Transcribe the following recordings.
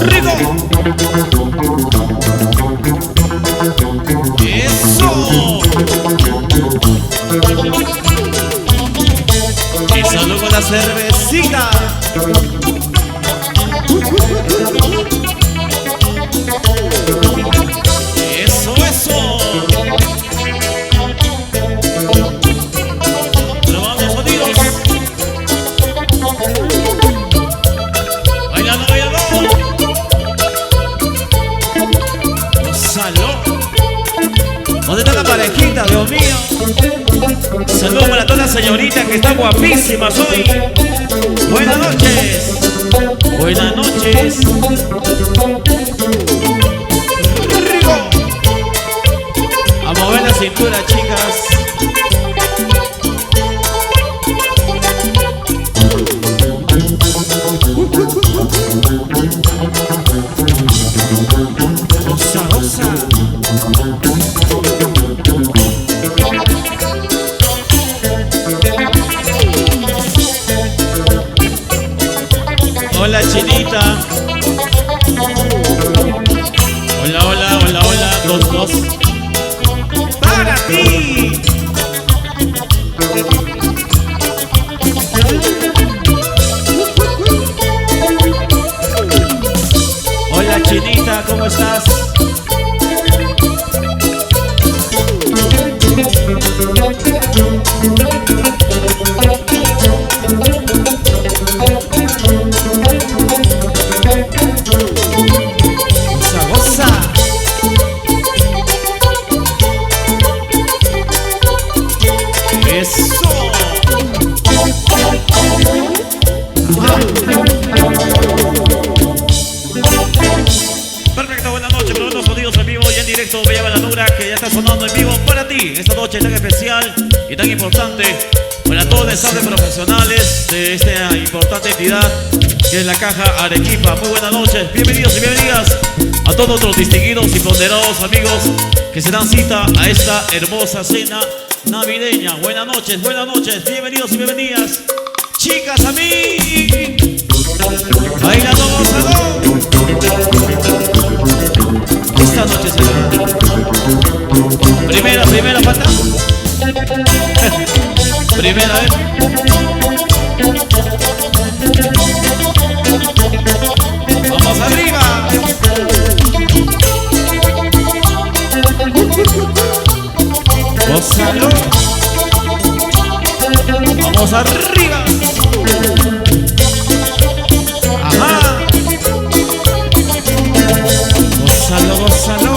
¡Rico! ¡Eso! Y salud con la cervecita. Eso, eso. Probamos sonidos. Bailando, bailando. Salud. ¿Dónde está la parejita, Dios mío? Saludos para todas las señoritas que están guapísimas hoy. Buenas noches. Buenas noches. Rico. A mover la cintura, chicas. Rosa, rosa. Hola, chinita. Hola, hola, hola, hola. Dos, dos. ¡Para ti! Hola, chinita, ¿cómo estás? Goza, goza. Eso. Perfecto, buenas noches, productos sonidos en vivo y en directo. Bella Balanura, que ya está sonando en vivo para ti. Esta noche tan especial y tan importante para todos los ensambles profesionales de esta importante entidad que es la Caja Arequipa. Muy buenas noches, bienvenidos y bienvenidas a todos nuestros distinguidos y ponderados amigos que se dan cita a esta hermosa cena navideña. Buenas noches, bienvenidos y bienvenidas. Chicas, a mí. Bailando, gozador. Esta noche será primera pata. Primera vez. Vamos arriba. Gózalo. Vamos arriba. Ajá. Gózalo, gózalo.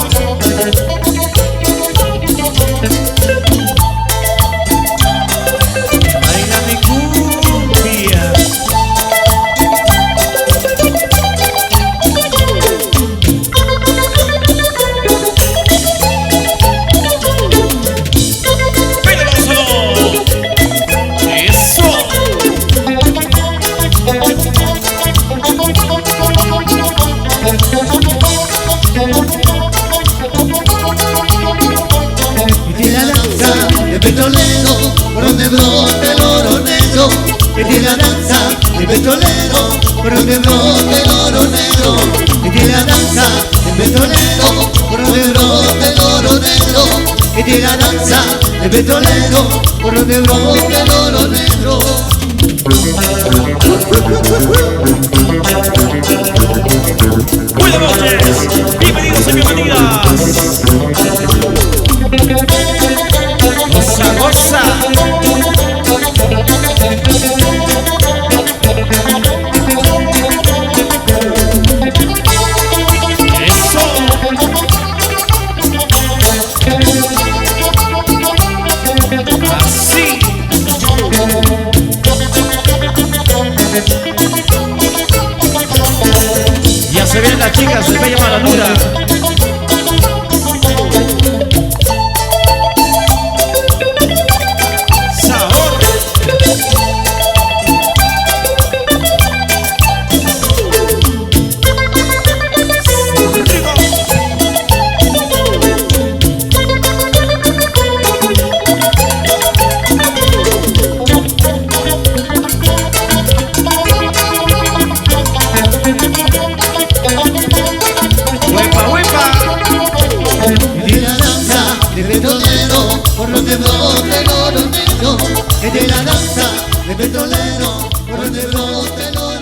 Baila mi cumbia. Baila, gózalo. Eso. Y la danza de petrolero, por donde brota el oro negro. Y la danza de petrolero, por donde brota el oro negro. Y la danza de petrolero, por donde brota el oro negro. Y la danza de petrolero, por donde brota el oro negro. Buenas noches, bienvenidos y bienvenidas. Goza, goza. Eso. Así. Ya se ven las chicas de Bella Balanura. Sabor. Rico. danza de petrolero, por donde brota el oro